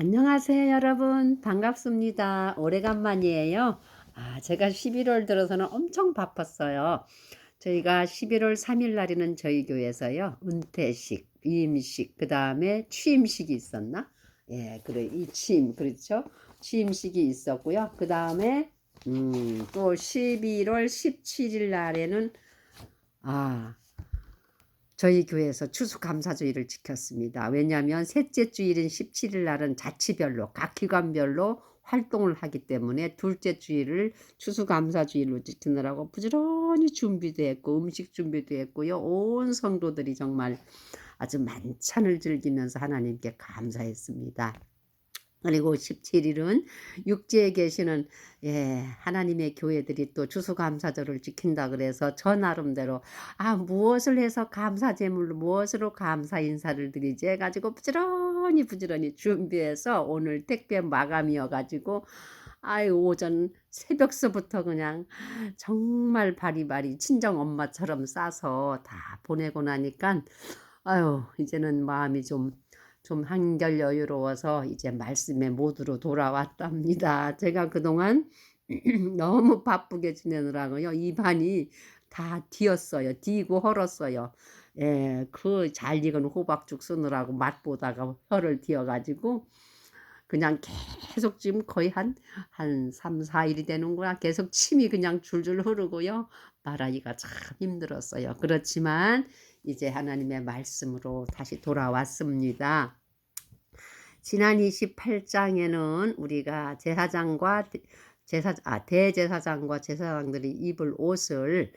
안녕하세요, 여러분. 반갑습니다. 오래간만이에요. 제가 11월 들어서는 엄청 바빴어요. 저희가 11월 3일 날에는 저희 교회에서요, 은퇴식, 위임식, 그 다음에 취임식이 있었나? 예, 그래, 이 취임, 그렇죠? 취임식이 있었고요. 그 다음에, 또 11월 17일 날에는, 아, 저희 교회에서 추수감사주의를 지켰습니다. 왜냐하면 셋째 주일인 17일 날은 자치별로 각 기관별로 활동을 하기 때문에 둘째 주일을 추수감사주일로 지키느라고 부지런히 준비도 했고 음식 준비도 했고요. 온 성도들이 정말 아주 만찬을 즐기면서 하나님께 감사했습니다. 그리고 17일은 육지에 계시는 하나님의 교회들이 또 추수감사절을 지킨다 그래서 저 나름대로 무엇을 해서 감사 제물로 무엇으로 감사 인사를 드리지 해가지고 부지런히 준비해서 오늘 택배 마감이어 가지고 오전 새벽서부터 그냥 정말 바리바리 친정 엄마처럼 싸서 다 보내고 나니까 이제는 마음이 좀 한결 여유로워서 이제 말씀의 모드로 돌아왔답니다. 제가 그동안 너무 바쁘게 지내느라고요. 입안이 다 뒤었어요. 뒤고 헐었어요. 예, 그 잘 익은 호박죽 쓰느라고 맛보다가 혀를 뒤어가지고 그냥 계속 지금 거의 한 3, 4일이 되는구나. 계속 침이 그냥 줄줄 흐르고요. 말하기가 참 힘들었어요. 그렇지만 이제 하나님의 말씀으로 다시 돌아왔습니다. 지난 28장에는 우리가 대제사장과 제사장들이 입을 옷을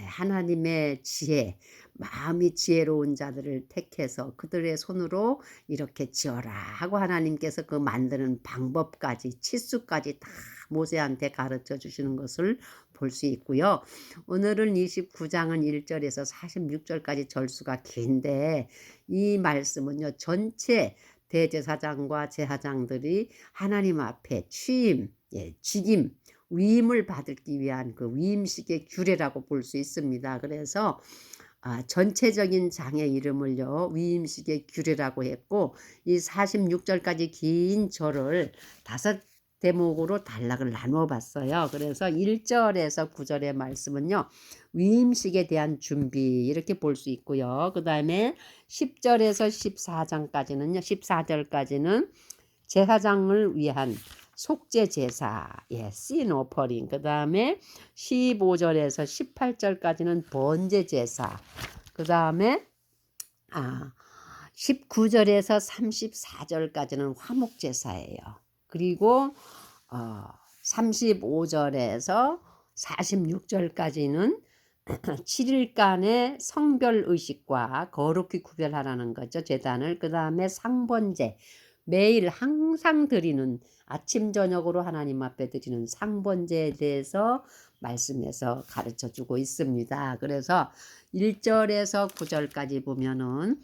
하나님의 지혜, 마음이 지혜로운 자들을 택해서 그들의 손으로 이렇게 지어라 하고 하나님께서 그 만드는 방법까지 치수까지 다 모세한테 가르쳐 주시는 것을 볼 수 있고요. 오늘은 29장은 1절에서 46절까지 절수가 긴데 이 말씀은요, 전체 대제사장과 제사장들이 하나님 앞에 취임, 직임, 위임을 받기 위한 그 위임식의 규례라고 볼 수 있습니다. 그래서 전체적인 장의 이름을요, 위임식의 규례라고 했고, 이 46절까지 긴 절을 5대목으로 단락을 나누어 봤어요. 그래서 1절에서 9절의 말씀은요, 위임식에 대한 준비, 이렇게 볼 수 있고요. 그 다음에 10절에서 14장까지는요, 14절까지는 제사장을 위한 속죄 제사, sin offering. 그 다음에 15절에서 18절까지는 번제 제사. 그 다음에 19절에서 34절까지는 화목 제사예요. 그리고 35절에서 46절까지는 7일간의 성별 의식과 거룩히 구별하라는 거죠. 제단을. 그 다음에 상번제, 매일 항상 드리는, 아침 저녁으로 하나님 앞에 드리는 상번제에 대해서 말씀에서 가르쳐 주고 있습니다. 그래서 1절에서 9절까지 보면은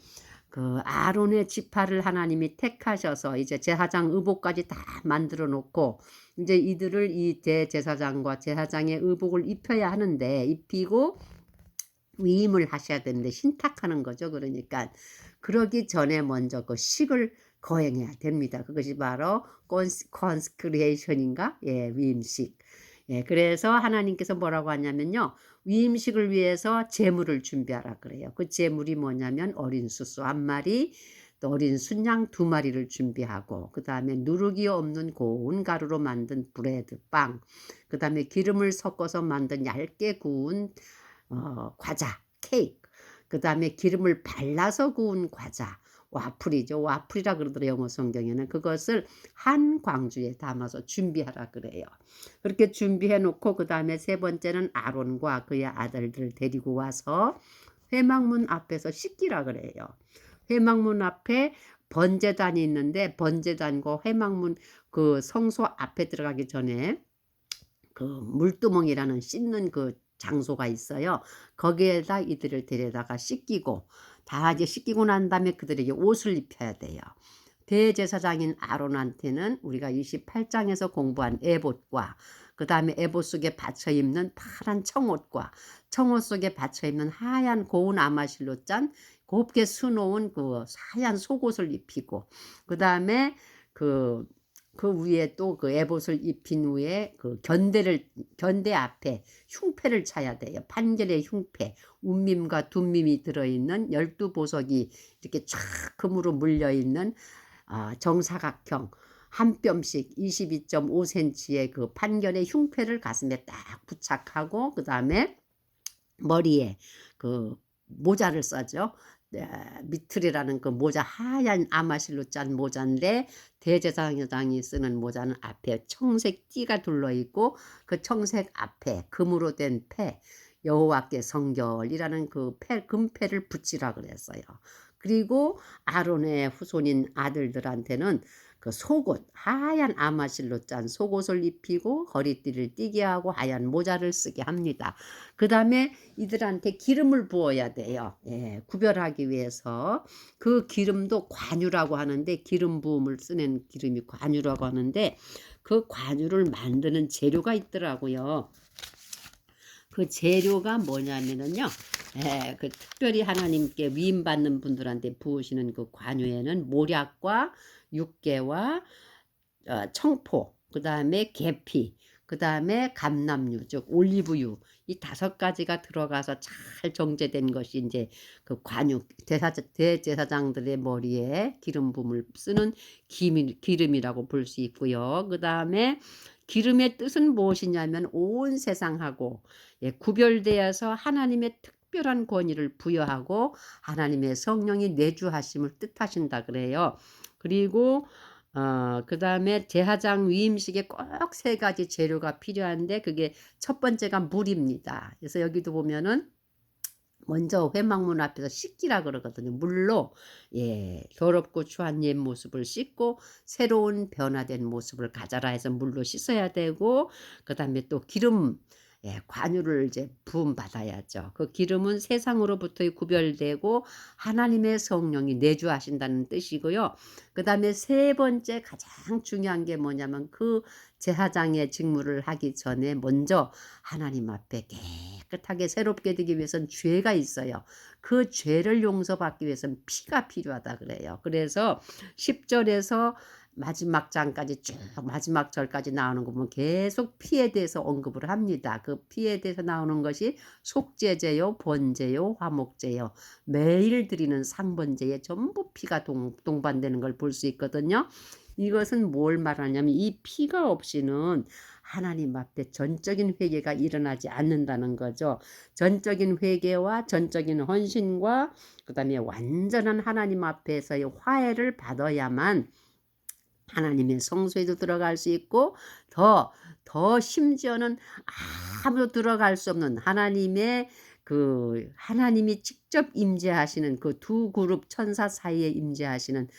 그 아론의 지파를 하나님이 택하셔서 이제 제사장 의복까지 다 만들어 놓고 이제 이들을 이 대제사장과 제사장의 의복을 입혀야 하는데, 입히고 위임을 하셔야 되는데 신탁하는 거죠. 그러니까 그러기 전에 먼저 그 식을 거행해야 됩니다. 그것이 바로 consecration인가? 위임식. 그래서 하나님께서 뭐라고 하냐면요, 위임식을 위해서 제물을 준비하라 그래요. 그 제물이 뭐냐면 어린 수수 1마리, 또 어린 순양 2마리를 준비하고, 그 다음에 누룩이 없는 고운 가루로 만든 브레드, 빵, 그 다음에 기름을 섞어서 만든 얇게 구운 과자, 케이크, 그 다음에 기름을 발라서 구운 과자, 와플이죠. 와플이라 그러더라고요. 영어 성경에는. 그것을 한 광주에 담아서 준비하라 그래요. 그렇게 준비해 놓고 그 다음에 세 번째는 아론과 그의 아들들을 데리고 와서 회막문 앞에서 씻기라 그래요. 회막문 앞에 번제단이 있는데 번제단과 회막문 그 성소 앞에 들어가기 전에 그 물두멍이라는 씻는 그 장소가 있어요. 거기에다 이들을 데려다가 씻기고, 다 이제 씻기고 난 다음에 그들에게 옷을 입혀야 돼요. 대제사장인 아론한테는 우리가 28장에서 공부한 에봇과 그 다음에 에봇 속에 받쳐 입는 파란 청옷과 청옷 속에 받쳐 입는 하얀 고운 아마실로 짠 곱게 수놓은 그 하얀 속옷을 입히고, 그 다음에 그 위에 또 그 에봇을 입힌 후에 그 견대 앞에 흉패를 차야 돼요. 판결의 흉패, 운밈과 둔밈이 들어있는 12보석이 이렇게 쫙 금으로 물려있는 정사각형 한 뼘씩 22.5cm의 그 판결의 흉패를 가슴에 딱 부착하고 그 다음에 머리에 그 모자를 써죠. 미트리라는 그 모자, 하얀 아마실로 짠 모자인데 대제사장이 쓰는 모자는 앞에 청색 띠가 둘러있고 그 청색 앞에 금으로 된 패, 여호와께 성결이라는 그 금패를 붙이라 그랬어요. 그리고 아론의 후손인 아들들한테는 그 속옷, 하얀 아마실로 짠 속옷을 입히고 허리띠를 띠게 하고 하얀 모자를 쓰게 합니다. 그 다음에 이들한테 기름을 부어야 돼요. 예, 구별하기 위해서. 그 기름도 관유라고 하는데, 기름 부음을 쓰는 기름이 관유라고 하는데, 그 관유를 만드는 재료가 있더라고요. 그 재료가 뭐냐면은요, 그 특별히 하나님께 위임받는 분들한테 부으시는 그 관유에는 모략과 육개와 청포, 그 다음에 계피, 그 다음에 감람유, 즉 올리브유, 이 5가지가 들어가서 잘 정제된 것이 이제 그 관유, 대제사장들의 머리에 기름 부음을 쓰는 기름이라고 볼 수 있고요. 그 다음에 기름의 뜻은 무엇이냐면 온 세상하고 구별되어서 하나님의 특별한 권위를 부여하고 하나님의 성령이 내주하심을 뜻하신다 그래요. 그리고 그 다음에 제사장 위임식에 꼭 3가지 재료가 필요한데 그게 첫 번째가 물입니다. 그래서 여기도 보면은 먼저 회막문 앞에서 씻기라 그러거든요. 물로 더럽고 추한 옛 모습을 씻고 새로운 변화된 모습을 가져라 해서 물로 씻어야 되고 그 다음에 또 기름 관유를 이제 부음 받아야죠. 그 기름은 세상으로부터 구별되고 하나님의 성령이 내주하신다는 뜻이고요. 그 다음에 3번째 가장 중요한 게 뭐냐면 그 제사장의 직무를 하기 전에 먼저 하나님 앞에 깨끗하게 새롭게 되기 위해서는 죄가 있어요. 그 죄를 용서받기 위해서는 피가 필요하다 그래요. 그래서 10절에서 마지막 장까지 쭉 마지막 절까지 나오는 거 보면 계속 피에 대해서 언급을 합니다. 그 피에 대해서 나오는 것이 속죄제요, 번제요, 화목제요. 매일 드리는 상번제에 전부 피가 동반되는 걸 볼 수 있거든요. 이것은 뭘 말하냐면 이 피가 없이는 하나님 앞에 전적인 회개가 일어나지 않는다는 거죠. 전적인 회개와 전적인 헌신과 그 다음에 완전한 하나님 앞에서의 화해를 받아야만 하나님의 성소에도 들어갈 수 있고 더 심지어는 아무도 들어갈 수 없는 하나님의 하나님이 직접 임재하시는 그 2그룹 천사 사이에 임재하시는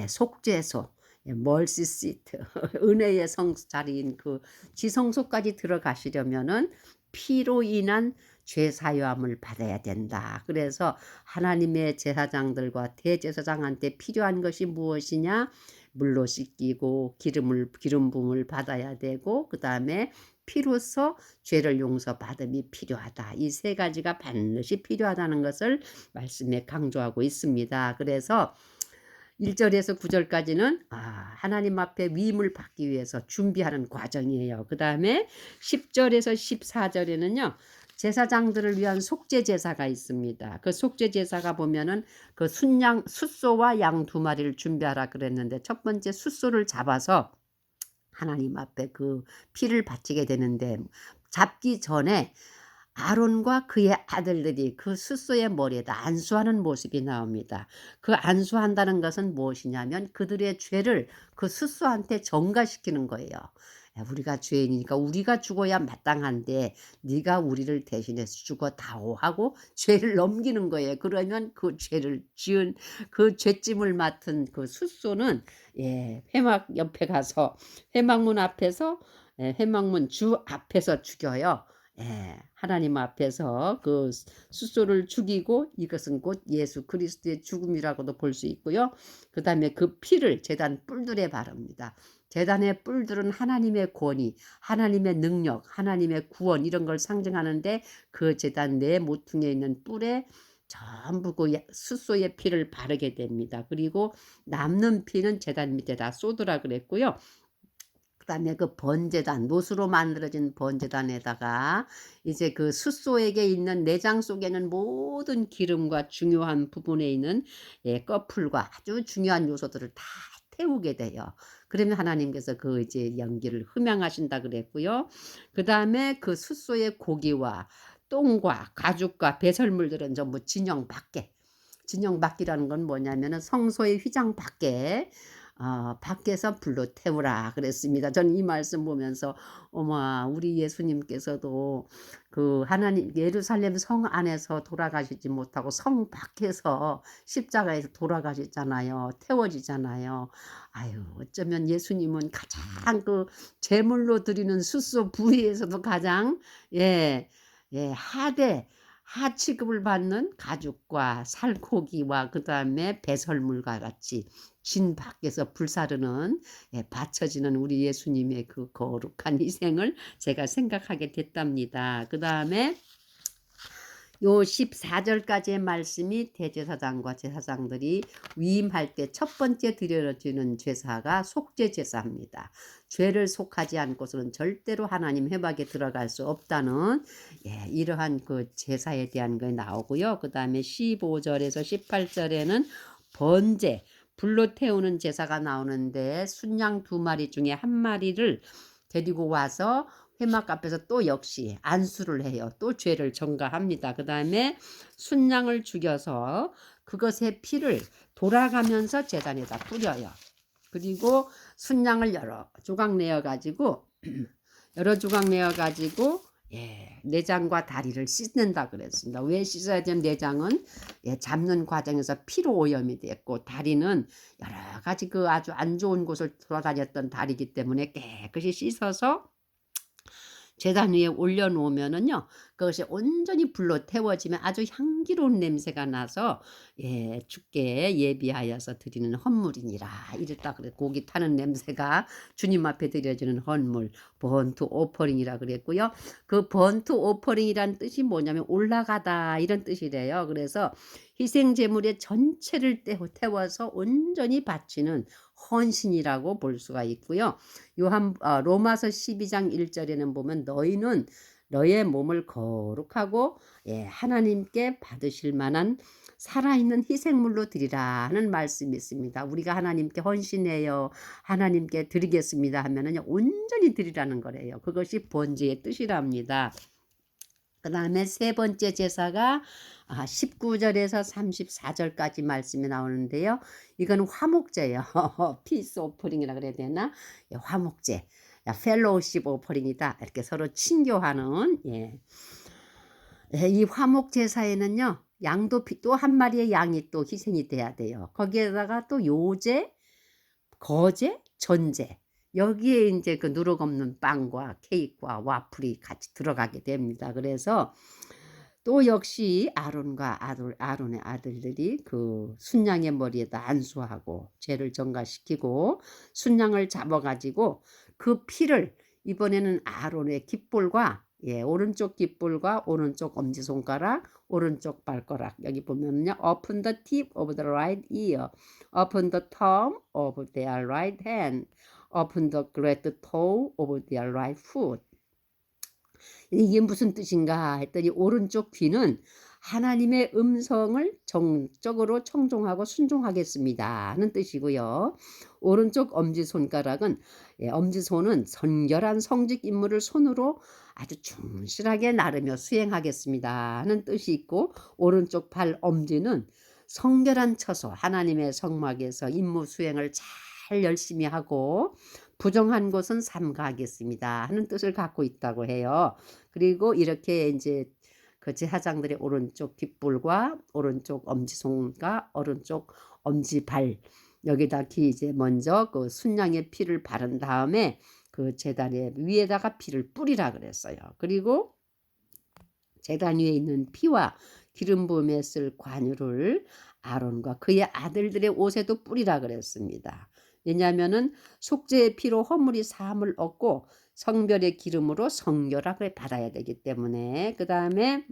속죄소, 멀시 시트, 은혜의 자리인 그 지성소까지 들어가시려면은 피로 인한 죄 사유함을 받아야 된다. 그래서 하나님의 제사장들과 대제사장한테 필요한 것이 무엇이냐? 물로 씻기고 기름 부음을 받아야 되고 그 다음에 피로써 죄를 용서받음이 필요하다. 이 3가지가 반드시 필요하다는 것을 말씀에 강조하고 있습니다. 그래서 1절에서 9절까지는 하나님 앞에 위임을 받기 위해서 준비하는 과정이에요. 그 다음에 10절에서 14절에는요. 제사장들을 위한 속죄 제사가 있습니다. 그 속죄 제사가 보면은 그 숫소와 양 2마리를 준비하라 그랬는데 첫 번째 숫소를 잡아서 하나님 앞에 그 피를 바치게 되는데 잡기 전에 아론과 그의 아들들이 그 숫소의 머리에다 안수하는 모습이 나옵니다. 그 안수한다는 것은 무엇이냐면 그들의 죄를 그 숫소한테 전가시키는 거예요. 우리가 죄인이니까 우리가 죽어야 마땅한데 네가 우리를 대신해서 죽어다오 하고 죄를 넘기는 거예요. 그러면 그 죄를 지은 그 죄짐을 맡은 그 숫소는 회막 옆에 가서 회막문 앞에서 회막문 주 앞에서 죽여요. 하나님 앞에서 그 숫소를 죽이고 이것은 곧 예수 그리스도의 죽음이라고도 볼 수 있고요. 그 다음에 그 피를 제단 뿔들에 바릅니다. 제단의 뿔들은 하나님의 권위, 하나님의 능력, 하나님의 구원 이런 걸 상징하는데 그 제단 내 모퉁이에 있는 뿔에 전부 그 숫소의 피를 바르게 됩니다. 그리고 남는 피는 제단 밑에다 쏟으라 그랬고요. 그다음에 그 번제단, 못으로 만들어진 번제단에다가 이제 그 숫소에게 있는 내장 속에는 모든 기름과 중요한 부분에 있는 꺼풀과 아주 중요한 요소들을 다 태우게 돼요. 그러면 하나님께서 그 이제 연기를 흠양하신다 그랬고요. 그다음에 그 숫소의 고기와 똥과 가죽과 배설물들은 전부 진영 밖에, 진영 밖이라는 건 뭐냐면은 성소의 휘장 밖에, 밖에서 불로 태우라 그랬습니다. 저는 이 말씀 보면서 어머, 우리 예수님께서도 그 하나님 예루살렘 성 안에서 돌아가시지 못하고 성 밖에서 십자가에서 돌아가셨잖아요. 태워지잖아요. 아유, 어쩌면 예수님은 가장 그 제물로 드리는 숫소 부위에서도 가장 예, 하대 하 취급을 받는 가죽과 살코기와 그다음에 배설물과 같이 진 밖에서 불사르는 바쳐지는 우리 예수님의 그 거룩한 희생을 제가 생각하게 됐답니다. 그다음에 요 14절까지의 말씀이 대제사장과 제사장들이 위임할 때 첫 번째 드려지는 제사가 속죄 제사입니다. 죄를 속하지 않고서는 절대로 하나님 회막에 들어갈 수 없다는 이러한 그 제사에 대한 게 나오고요. 그 다음에 15절에서 18절에는 번제, 불로 태우는 제사가 나오는데 순양 2마리 중에 1마리를 데리고 와서 회막 앞에서 또 역시 안수를 해요. 또 죄를 전가합니다. 그 다음에 순양을 죽여서 그것의 피를 돌아가면서 제단에다 뿌려요. 그리고 순양을 여러 조각 내어 가지고 내장과 다리를 씻는다 그랬습니다. 왜 씻어야 되는? 내장은 잡는 과정에서 피로 오염이 됐고, 다리는 여러 가지 그 아주 안 좋은 곳을 돌아다녔던 다리이기 때문에 깨끗이 씻어서 제단 위에 올려놓으면은요, 그것이 온전히 불로 태워지면 아주 향기로운 냄새가 나서 주께 예비하여서 드리는 헌물이니라 이랬다 그래. 고기 타는 냄새가 주님 앞에 드려지는 헌물, 번투 오퍼링이라 그랬고요. 그 번투 오퍼링이란 뜻이 뭐냐면 올라가다 이런 뜻이래요. 그래서 희생 제물의 전체를 태워서 온전히 바치는 헌신이라고 볼 수가 있고요. 로마서 12장 1절에는 보면 너희는 너의 몸을 거룩하고 하나님께 받으실 만한 살아있는 희생물로 드리라 하는 말씀이 있습니다. 우리가 하나님께 헌신해요, 하나님께 드리겠습니다 하면은 온전히 드리라는 거래요. 그것이 번제의 뜻이랍니다. 그 다음에 세 번째 제사가 19절에서 34절까지 말씀이 나오는데요. 이건 화목제예요. 피스 오퍼링이라 그래야 되나? 화목제, 펠로우십 오퍼링이다. 이렇게 서로 친교하는 이 화목 제사에는요, 양도 또 1마리의 양이 또 희생이 돼야 돼요. 거기에다가 또 요제, 거제, 전제, 여기에 이제 그 누룩 없는 빵과 케이크와 와플이 같이 들어가게 됩니다. 그래서 또 역시 아론의 아들들이 그 순양의 머리에다 안수하고 죄를 전가시키고 순양을 잡아가지고 그 피를 이번에는 아론의 깃볼과 오른쪽 깃볼과 오른쪽 엄지손가락, 오른쪽 발가락, 여기 보면요, upon the tip of the right ear, upon the thumb of their right hand, upon the great toe of their right foot. 이게 무슨 뜻인가 했더니 오른쪽 귀는 하나님의 음성을 정적으로 청종하고 순종하겠습니다 하는 뜻이고요. 오른쪽 엄지손가락은 엄지손은 선결한 성직 임무를 손으로 아주 충실하게 나르며 수행하겠습니다 하는 뜻이 있고, 오른쪽 발 엄지는 성결한 처소 하나님의 성막에서 임무 수행을 잘 열심히 하고 부정한 곳은 삼가하겠습니다 하는 뜻을 갖고 있다고 해요. 그리고 이렇게 이제 그 제사장들의 오른쪽 깃볼과 오른쪽 엄지손과 오른쪽 엄지발 여기다 이제 먼저 그 순양의 피를 바른 다음에 그 제단 위에다가 피를 뿌리라 그랬어요. 그리고 제단 위에 있는 피와 기름 부음에 쓸 관유를 아론과 그의 아들들의 옷에도 뿌리라 그랬습니다. 왜냐하면은 속죄의 피로 허물이 사함을 얻고 성별의 기름으로 성결함을 받아야 되기 때문에. 그 다음에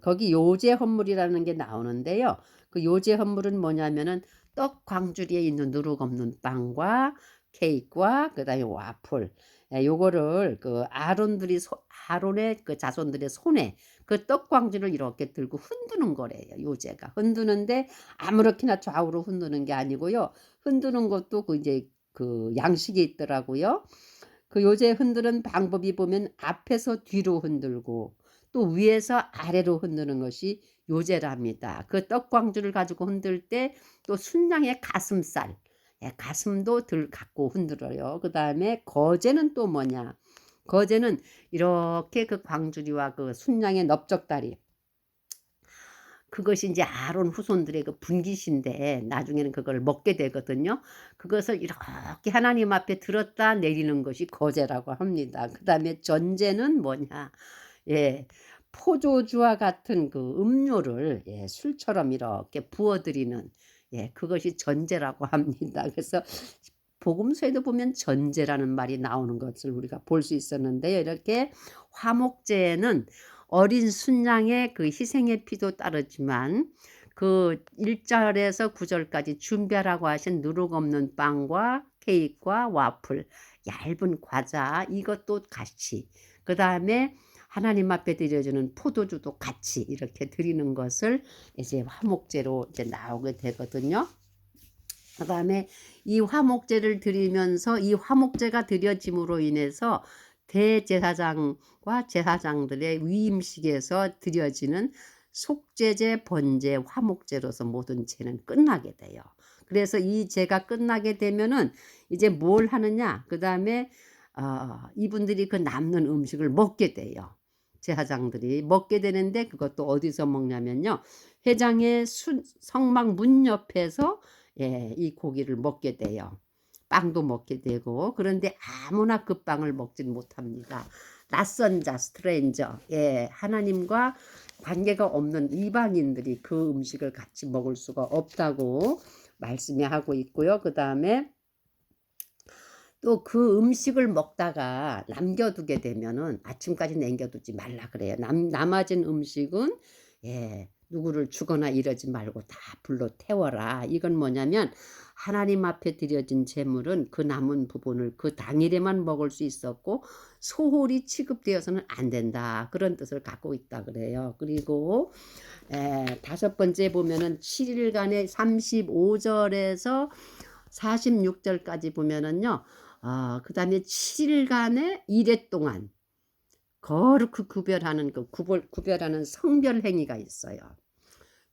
거기 요제 헌물이라는 게 나오는데요. 그 요제 헌물은 뭐냐면은 떡 광주리에 있는 누룩 없는 빵과 케이크와 그다음에 와플, 요거를 그 아론의 그 자손들의 손에 그 떡 광주를 이렇게 들고 흔드는 거래요, 요제가. 흔드는데 아무렇게나 좌우로 흔드는 게 아니고요. 흔드는 것도 그 이제 그 양식이 있더라고요. 그 요제 흔드는 방법이 보면 앞에서 뒤로 흔들고 또 위에서 아래로 흔드는 것이 요제랍니다. 그 떡광주를 가지고 흔들 때 또 순양의 가슴살, 가슴도 갖고 흔들어요. 그다음에 거제는 또 뭐냐? 거제는 이렇게 그 광주리와 그 순양의 넓적다리, 그것이 이제 아론 후손들의 그 분깃인데 나중에는 그걸 먹게 되거든요. 그것을 이렇게 하나님 앞에 들었다 내리는 것이 거제라고 합니다. 그다음에 전제는 뭐냐? 예. 포도주와 같은 그 음료를 술처럼 이렇게 부어 드리는, 그것이 전제라고 합니다. 그래서 복음서에도 보면 전제라는 말이 나오는 것을 우리가 볼 수 있었는데요. 이렇게 화목제에는 어린 순양의 그 희생의 피도 따르지만 그 1절에서 9절까지 준비하라고 하신 누룩 없는 빵과 케이크와 와플, 얇은 과자, 이것도 같이, 그다음에 하나님 앞에 드려주는 포도주도 같이 이렇게 드리는 것을 이제 화목제로 이제 나오게 되거든요. 그다음에 이 화목제를 드리면서 이 화목제가 드려짐으로 인해서 대제사장과 제사장들의 위임식에서 드려지는 속죄제, 번제, 화목제로서 모든 제는 끝나게 돼요. 그래서 이 제가 끝나게 되면은 이제 뭘 하느냐? 그다음에 이분들이 그 남는 음식을 먹게 돼요. 제사장들이 먹게 되는데 그것도 어디서 먹냐면요. 회장의 성막 문 옆에서 이 고기를 먹게 돼요. 빵도 먹게 되고. 그런데 아무나 그 빵을 먹진 못합니다. 낯선 자, 스트레인저, 하나님과 관계가 없는 이방인들이 그 음식을 같이 먹을 수가 없다고 말씀이 하고 있고요. 그 다음에 또 그 음식을 먹다가 남겨두게 되면은 아침까지 남겨두지 말라 그래요. 남아진 음식은 누구를 주거나 이러지 말고 다 불로 태워라. 이건 뭐냐면 하나님 앞에 드려진 제물은 그 남은 부분을 그 당일에만 먹을 수 있었고 소홀히 취급되어서는 안 된다. 그런 뜻을 갖고 있다 그래요. 그리고 5번째 보면은 7일간의 35절에서 46절까지 보면은요. 그 다음에 7일간의 이래 동안 거룩히 구별하는 구별하는 성별 행위가 있어요.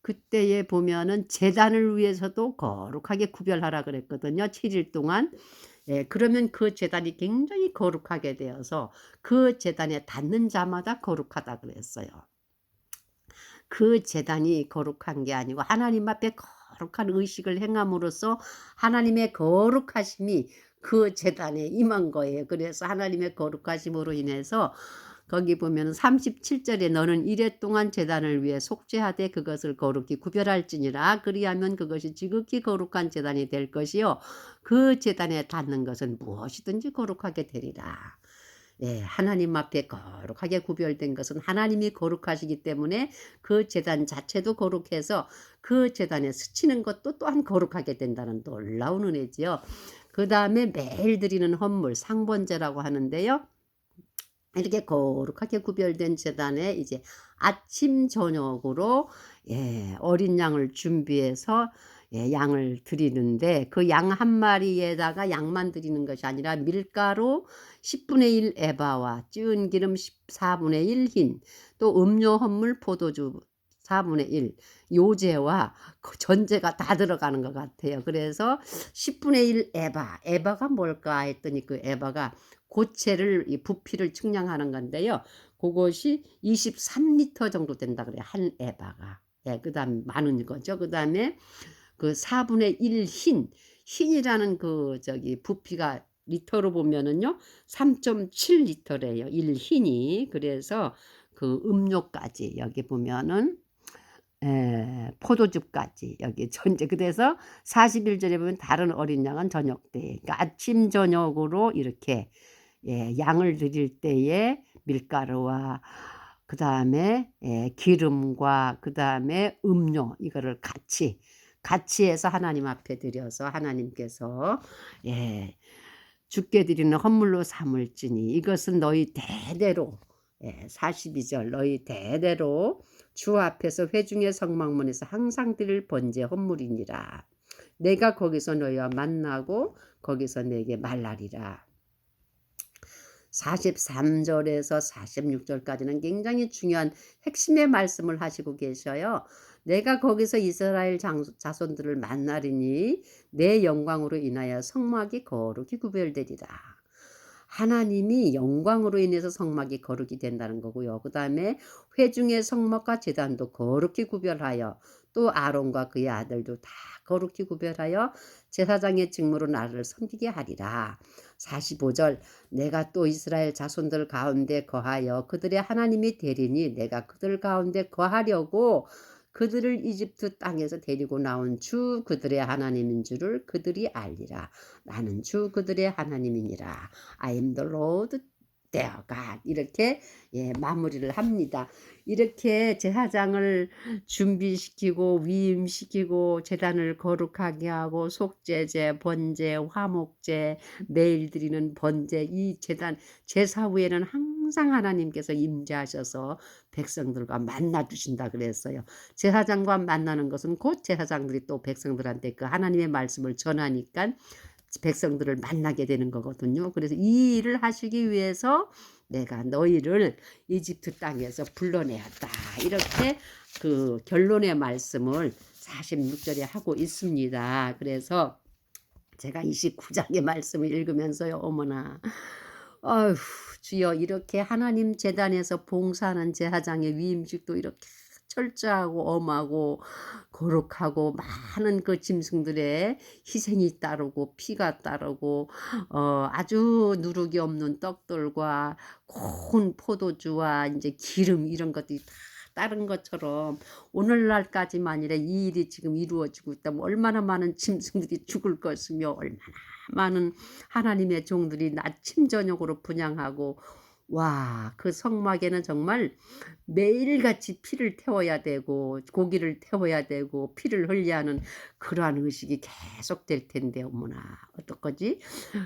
그때에 보면은 제단을 위해서도 거룩하게 구별하라 그랬거든요. 7일 동안. 그러면 그 제단이 굉장히 거룩하게 되어서 그 제단에 닿는 자마다 거룩하다 그랬어요. 그 제단이 거룩한 게 아니고 하나님 앞에 거룩한 의식을 행함으로써 하나님의 거룩하심이 그 제단에 임한 거예요. 그래서 하나님의 거룩하심으로 인해서 거기 보면 37절에 너는 이래 동안 제단을 위해 속죄하되 그것을 거룩히 구별할지니라. 그리하면 그것이 지극히 거룩한 제단이 될 것이요 그 제단에 닿는 것은 무엇이든지 거룩하게 되리라. 하나님 앞에 거룩하게 구별된 것은 하나님이 거룩하시기 때문에 그 제단 자체도 거룩해서 그 제단에 스치는 것도 또한 거룩하게 된다는 놀라운 은혜지요. 그 다음에 매일 드리는 헌물, 상번제라고 하는데요. 이렇게 거룩하게 구별된 제단에 이제 아침 저녁으로 어린 양을 준비해서 양을 드리는데 그 양 한 마리에다가 양만 드리는 것이 아니라 밀가루 10분의 1 에바와 찌은 기름 14분의 1 흰, 또 음료 헌물 포도주 4분의 1, 요제와 그 전제가 다 들어가는 것 같아요. 그래서 10분의 1 에바가 뭘까 했더니 그 에바가 고체를 이 부피를 측량하는 건데요. 그것이 23리터 정도 된다 그래요. 한 에바가. 그다음 많은 거죠. 그다음에 그 4분의 1 흰이라는 그 부피가 리터로 보면은요 3.7리터래요. 1 흰이. 그래서 그 음료까지 여기 보면은 포도주까지 여기 전제. 그래서 41절에 보면 다른 어린 양은 저녁 때, 그러니까 아침 저녁으로 이렇게 양을 드릴 때에 밀가루와 그다음에 기름과 그다음에 음료 이거를 같이 해서 하나님 앞에 드려서 하나님께서 예 주께 드리는 헌물로 삼을지니 이것은 너희 대대로 42절 너희 대대로 주 앞에서 회중의 성막문에서 항상 드릴 번제 헌물이니라. 내가 거기서 너희와 만나고 거기서 내게 말하리라. 43절에서 46절까지는 굉장히 중요한 핵심의 말씀을 하시고 계셔요. 내가 거기서 이스라엘 자손들을 만나리니 내 영광으로 인하여 성막이 거룩히 구별되리라. 하나님이 영광으로 인해서 성막이 거룩이 된다는 거고요. 그 다음에 회중의 성막과 제단도 거룩히 구별하여 또 아론과 그의 아들도 다 거룩히 구별하여 제사장의 직무로 나를 섬기게 하리라. 45절 내가 또 이스라엘 자손들 가운데 거하여 그들의 하나님이 되리니 내가 그들 가운데 거하려고 그들을 이집트 땅에서 데리고 나온 주 그들의 하나님인 줄을 그들이 알리라. 나는 주 그들의 하나님이니라. I am the Lord their God. 이렇게 마무리를 합니다. 이렇게 제사장을 준비시키고 위임시키고 제단을 거룩하게 하고 속죄제, 번제, 화목제, 매일 드리는 번제 이 제사 후에는 항상 하나님께서 임재하셔서 백성들과 만나 주신다 그랬어요. 제사장과 만나는 것은 곧 제사장들이 또 백성들한테 그 하나님의 말씀을 전하니까 백성들을 만나게 되는 거거든요. 그래서 이 일을 하시기 위해서 내가 너희를 이집트 땅에서 불러내었다. 이렇게 그 결론의 말씀을 46절에 하고 있습니다. 그래서 제가 29장의 말씀을 읽으면서요. 어머나 아휴 주여 이렇게 하나님 제단에서 봉사하는 제사장의 위임식도 이렇게 철저하고 엄하고 거룩하고 많은 그 짐승들의 희생이 따르고 피가 따르고 아주 누룩이 없는 떡들과 고운 포도주와 이제 기름 이런 것들이 다 따른 것처럼 오늘날까지만이라 이 일이 지금 이루어지고 있다면 얼마나 많은 짐승들이 죽을 것이며 얼마나 많은 하나님의 종들이 아침 저녁으로 분향하고 와, 그 성막에는 정말 매일같이 피를 태워야 되고 고기를 태워야 되고 피를 흘려야 하는 그러한 의식이 계속될 텐데 어머나 어떡하지?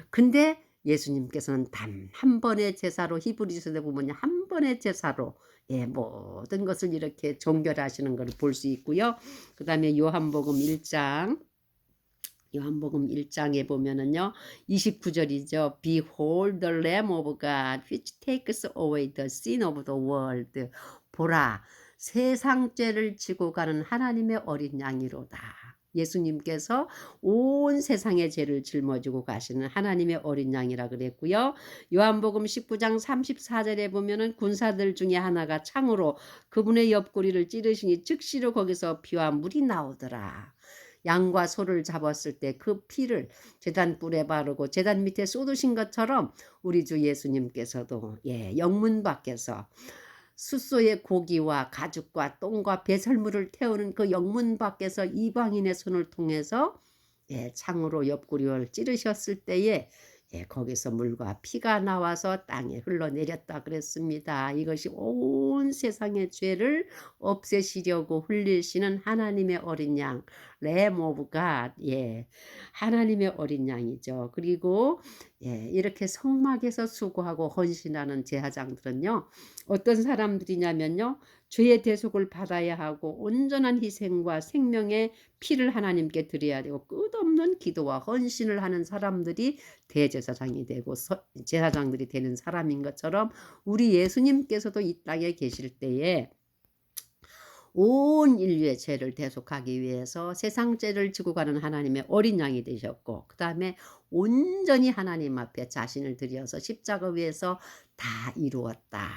근데 예수님께서는 단 한 번의 제사로 히브리서에 보면 한 번의 제사로 모든 것을 이렇게 종결하시는 걸 볼 수 있고요. 그 다음에 요한복음 1장에 보면은요 29절이죠. Behold the Lamb of God which takes away the sin of the world. 보라 세상 죄를 지고 가는 하나님의 어린 양이로다. 예수님께서 온 세상의 죄를 짊어지고 가시는 하나님의 어린 양이라 그랬고요. 요한복음 19장 34절에 보면은 군사들 중에 하나가 창으로 그분의 옆구리를 찌르시니 즉시로 거기서 피와 물이 나오더라. 양과 소를 잡았을 때 그 피를 제단 뿔에 바르고 제단 밑에 쏟으신 것처럼 우리 주 예수님께서도 영문 밖에서 숫소의 고기와 가죽과 똥과 배설물을 태우는 그 영문 밖에서 이방인의 손을 통해서 창으로 옆구리를 찌르셨을 때에 거기서 물과 피가 나와서 땅에 흘러내렸다 그랬습니다. 이것이 온 세상의 죄를 없애시려고 흘리시는 하나님의 어린 양, Lamb of God, 하나님의 어린 양이죠. 그리고 이렇게 성막에서 수고하고 헌신하는 제사장들은요, 어떤 사람들이냐면요, 죄의 대속을 받아야 하고 온전한 희생과 생명의 피를 하나님께 드려야 되고 끝없는 기도와 헌신을 하는 사람들이 대제사장이 되고 제사장들이 되는 사람인 것처럼 우리 예수님께서도 이 땅에 계실 때에 온 인류의 죄를 대속하기 위해서 세상 죄를 지고 가는 하나님의 어린 양이 되셨고 그 다음에 온전히 하나님 앞에 자신을 드려서 십자가 위에서 다 이루었다.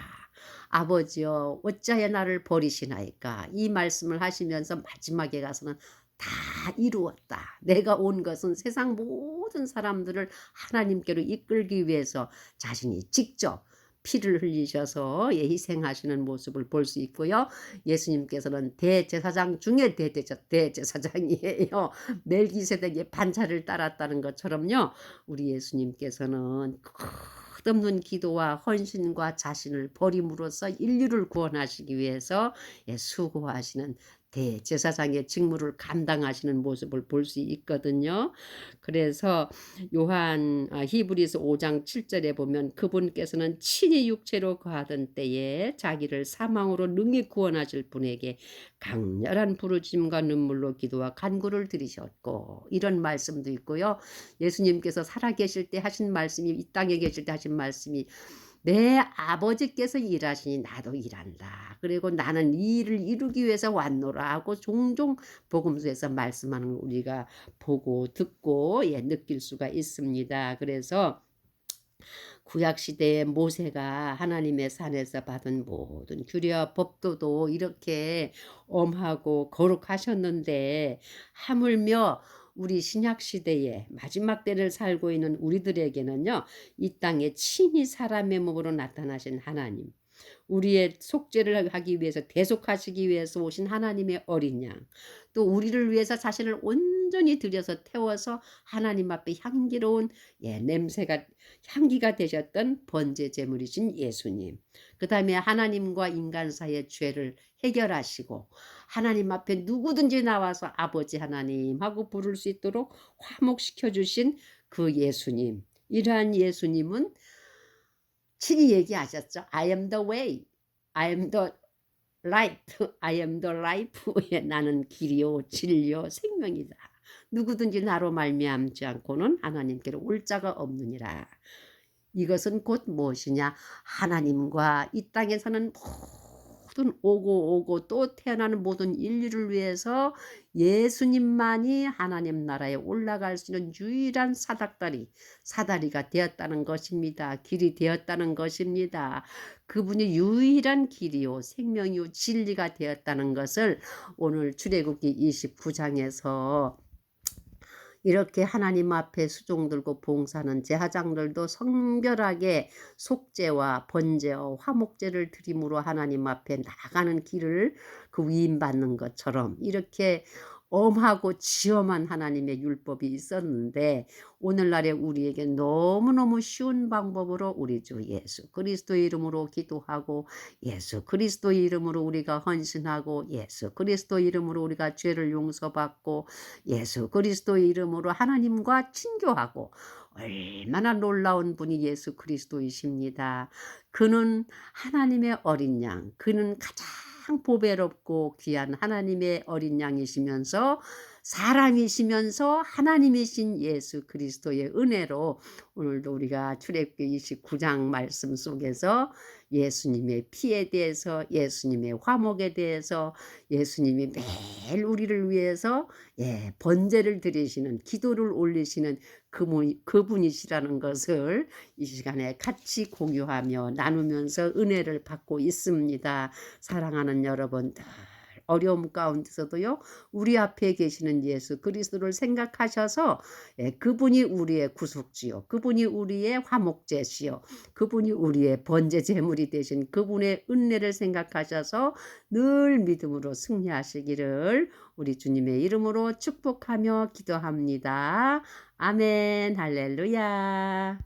아버지여 어찌하여 나를 버리시나이까. 이 말씀을 하시면서 마지막에 가서는 다 이루었다. 내가 온 것은 세상 모든 사람들을 하나님께로 이끌기 위해서 자신이 직접 피를 흘리셔서 희생하시는 모습을 볼 수 있고요. 예수님께서는 대제사장 중에 대제사장이에요. 멜기세덱의 반차를 따랐다는 것처럼요. 우리 예수님께서는 끝없는 기도와 헌신과 자신을 버림으로써 인류를 구원하시기 위해서 수고하시는 대제사장의 직무를 감당하시는 모습을 볼 수 있거든요. 그래서 히브리서 5장 7절에 보면 그분께서는 친히 육체로 거하던 때에 자기를 사망으로 능히 구원하실 분에게 강렬한 부르짖음과 눈물로 기도와 간구를 드리셨고, 이런 말씀도 있고요. 예수님께서 살아계실 때 하신 말씀이, 이 땅에 계실 때 하신 말씀이, 내 아버지께서 일하시니 나도 일한다. 그리고 나는 이 일을 이루기 위해서 왔노라 하고 종종 복음서에서 말씀하는 걸 우리가 보고 듣고 느낄 수가 있습니다. 그래서 구약시대의 모세가 하나님의 산에서 받은 모든 규례와 법도도 이렇게 엄하고 거룩하셨는데, 하물며 우리 신약시대에 마지막 때를 살고 있는 우리들에게는요, 이 땅에 친히 사람의 몸으로 나타나신 하나님, 우리의 속죄를 하기 위해서, 대속하시기 위해서 오신 하나님의 어린 양, 또 우리를 위해서 자신을 온전히 들여서 태워서 하나님 앞에 향기로운 향기가 되셨던 번제 제물이신 예수님, 그 다음에 하나님과 인간 사이의 죄를 해결하시고 하나님 앞에 누구든지 나와서 아버지 하나님 하고 부를 수 있도록 화목시켜 주신 그 예수님, 이러한 예수님은 친히 얘기하셨죠. I am the way, I am the light, I am the life. 나는 길이요 진리요 생명이다. 누구든지 나로 말미암지 않고는 하나님께로 올 자가 없느니라. 이것은 곧 무엇이냐? 하나님과 이 땅에서는 모든 오고 또 태어나는 모든 인류를 위해서 예수님만이 하나님 나라에 올라갈 수 있는 유일한 사다리가 되었다는 것입니다. 길이 되었다는 것입니다. 그분이 유일한 길이요 생명이요 진리가 되었다는 것을 오늘 출애굽기 29장에서 이렇게 하나님 앞에 수종 들고 봉사하는 제사장들도 성별하게 속죄와 번제와 화목제를 드림으로 하나님 앞에 나가는 길을 그 위임받는 것처럼 이렇게 엄하고 지엄한 하나님의 율법이 있었는데, 오늘날에 우리에게 너무너무 쉬운 방법으로 우리 주 예수 그리스도의 이름으로 기도하고, 예수 그리스도의 이름으로 우리가 헌신하고, 예수 그리스도의 이름으로 우리가 죄를 용서받고, 예수 그리스도의 이름으로 하나님과 친교하고, 얼마나 놀라운 분이 예수 그리스도이십니다. 그는 하나님의 어린 양, 그는 가장 보배롭고 귀한 하나님의 어린 양이시면서 사람이시면서 하나님이신 예수 그리스도의 은혜로 오늘도 우리가 출애굽기 29장 말씀 속에서 예수님의 피에 대해서, 예수님의 화목에 대해서, 예수님이 매일 우리를 위해서 번제를 드리시는, 기도를 올리시는 그분이시라는 것을 이 시간에 같이 공유하며 나누면서 은혜를 받고 있습니다. 사랑하는 여러분들, 어려움 가운데서도요, 우리 앞에 계시는 예수 그리스도를 생각하셔서 그분이 우리의 구속주요, 그분이 우리의 화목제시요, 그분이 우리의 번제 제물이 되신 그분의 은혜를 생각하셔서 늘 믿음으로 승리하시기를 우리 주님의 이름으로 축복하며 기도합니다. 아멘. 할렐루야.